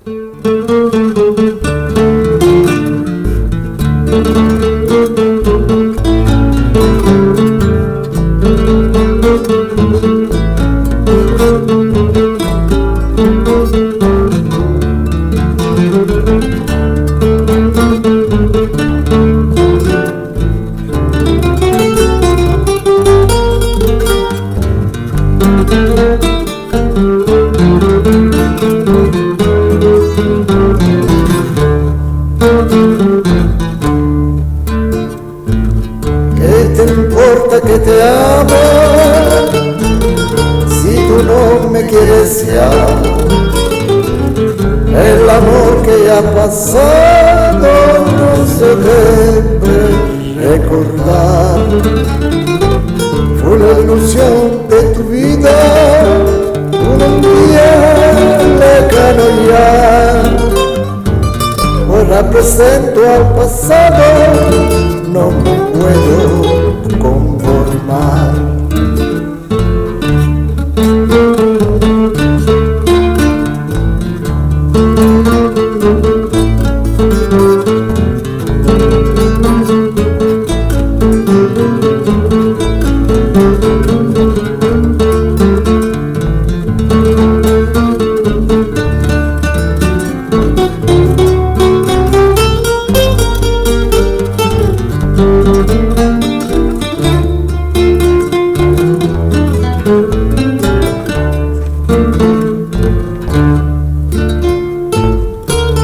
¿Qué te importa que te amo si tú no me quieres ya? El amor que ya ha pasado no se debe recordar. Fue la ilusión de tu vida, un día lejano ya. Ahora presento al pasado, no me puedo conformar.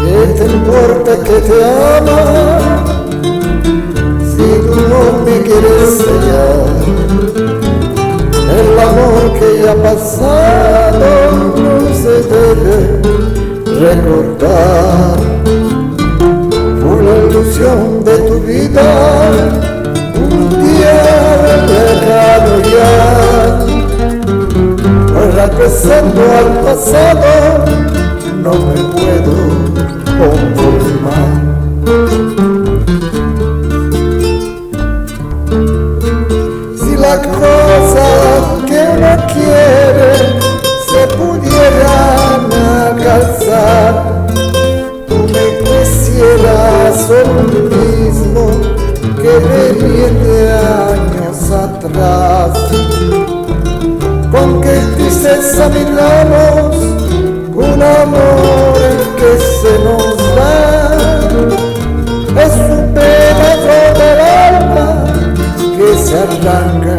¿Qué te importa que te amo si tú no me quieres hallar? El amor que ya ha pasado no se debe recordar. Fue la ilusión de tu vida, un día lejano ya. Ahora presento al pasado, no me puedo conformar. Si la cosa que uno quiere se pudieran alcanzar, tú me quisieras lo mismo que me viene años atrás. Con qué tristeza miramos un amor que se nos va, es un pedazo del alma que se arranca